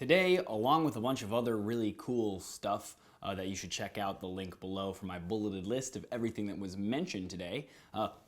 Today, along with a bunch of other really cool stuff that you should check out, the link below for my bulleted list of everything that was mentioned today,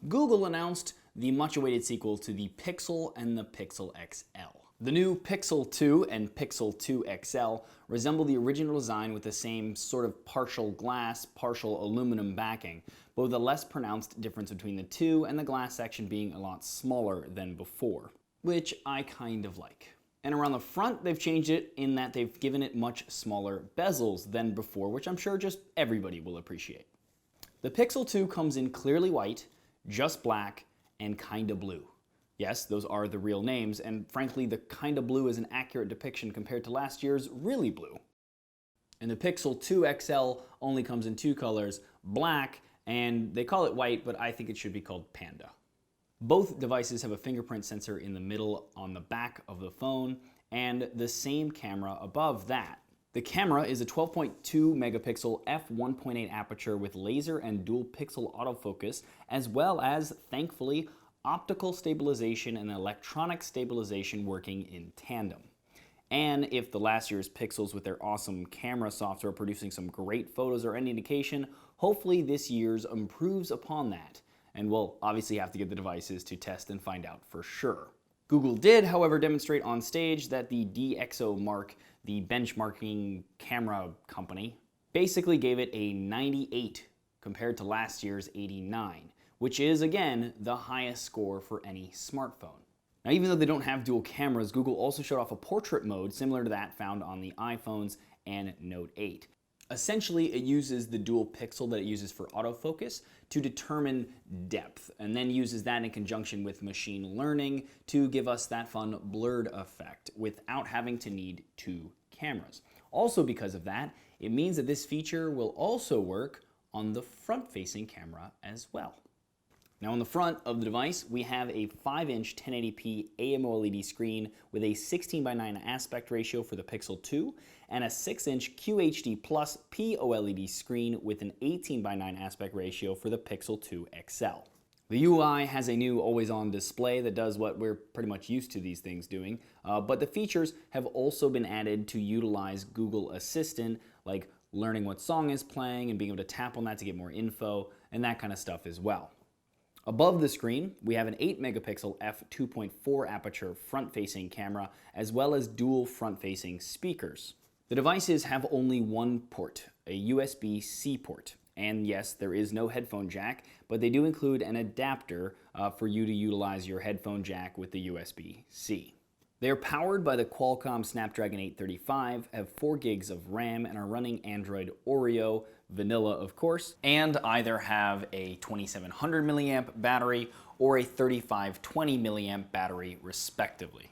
Google announced the much-awaited sequel to the Pixel and the Pixel XL. The new Pixel 2 and Pixel 2 XL resemble the original design with the same sort of partial glass, partial aluminum backing, but with a less pronounced difference between the two and the glass section being a lot smaller than before, which I kind of like. And around the front, they've changed it in that they've given it much smaller bezels than before, which I'm sure just everybody will appreciate. The Pixel 2 comes in clearly white, just black, and kinda blue. Yes, those are the real names, and frankly, the kinda blue is an accurate depiction compared to last year's really blue. And the Pixel 2 XL only comes in two colors, black, and they call it white, but I think it should be called panda. Both devices have a fingerprint sensor in the middle on the back of the phone, and the same camera above that. The camera is a 12.2 megapixel f1.8 aperture with laser and dual pixel autofocus, as well as, thankfully, optical stabilization and electronic stabilization working in tandem. And if the last year's Pixels with their awesome camera software producing some great photos are any indication, hopefully this year's improves upon that. And we'll obviously have to get the devices to test and find out for sure. Google did, however, demonstrate on stage that the DxOMark, the benchmarking camera company, basically gave it a 98 compared to last year's 89. Which is, again, the highest score for any smartphone. Now, even though they don't have dual cameras, Google also showed off a portrait mode similar to that found on the iPhones and Note 8. Essentially, it uses the dual pixel that it uses for autofocus to determine depth, and then uses that in conjunction with machine learning to give us that fun blurred effect without having to need two cameras. Also, because of that, it means that this feature will also work on the front-facing camera as well. Now on the front of the device, we have a 5-inch 1080p AMOLED screen with a 16:9 aspect ratio for the Pixel 2 and a 6-inch QHD Plus POLED screen with an 18:9 aspect ratio for the Pixel 2 XL. The UI has a new always-on display that does what we're pretty much used to these things doing, but the features have also been added to utilize Google Assistant, like learning what song is playing and being able to tap on that to get more info and that kind of stuff as well. Above the screen, we have an 8 megapixel f2.4 aperture front-facing camera, as well as dual front-facing speakers. The devices have only one port, a USB-C port. And yes, there is no headphone jack, but they do include an adapter for you to utilize your headphone jack with the USB-C. They are powered by the Qualcomm Snapdragon 835, have 4 gigs of RAM, and are running Android Oreo, vanilla of course, and either have a 2700 milliamp battery or a 3520 milliamp battery respectively.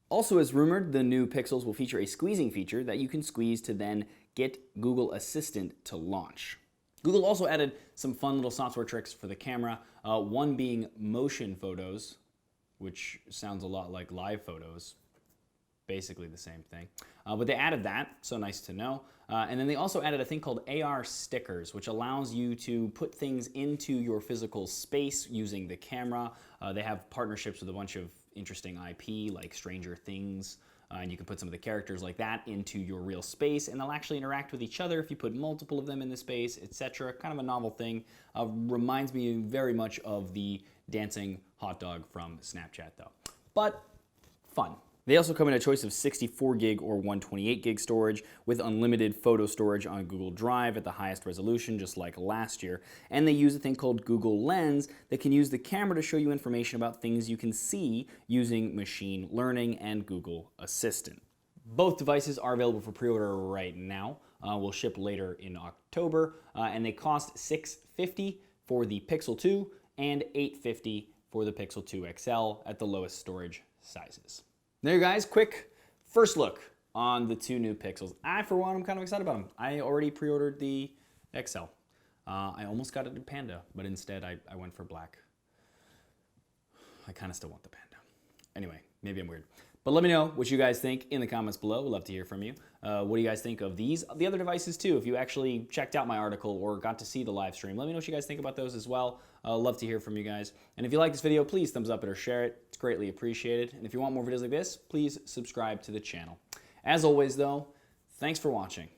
Also, as rumored, the new Pixels will feature a squeezing feature that you can squeeze to then get Google Assistant to launch. Google also added some fun little software tricks for the camera, one being motion photos, which sounds a lot like live photos, basically the same thing. But they added that, so nice to know. And then they also added a thing called AR stickers, which allows you to put things into your physical space using the camera. They have partnerships with a bunch of interesting IP, like Stranger Things, and you can put some of the characters like that into your real space, and they'll actually interact with each other if you put multiple of them in the space, etc. Kind of a novel thing. Reminds me very much of the dancing hot dog from Snapchat though. But fun. They also come in a choice of 64 gig or 128 gig storage with unlimited photo storage on Google Drive at the highest resolution, just like last year. And they use a thing called Google Lens that can use the camera to show you information about things you can see using machine learning and Google Assistant. Both devices are available for pre-order right now. Will ship later in October, and they cost $650 for the Pixel 2 and $850 for the Pixel 2 XL at the lowest storage sizes. There you guys, quick first look on the two new Pixels. For one, I'm kind of excited about them. I already pre-ordered the XL. I almost got it in Panda, but instead I went for black. I kind of still want the Panda. Anyway, maybe I'm weird. But let me know what you guys think in the comments below. We'd love to hear from you. What do you guys think of the other devices too? If you actually checked out my article or got to see the live stream, let me know what you guys think about those as well. Love to hear from you guys. And if you like this video, please thumbs up it or share it. It's greatly appreciated. And if you want more videos like this, please subscribe to the channel. As always though, thanks for watching.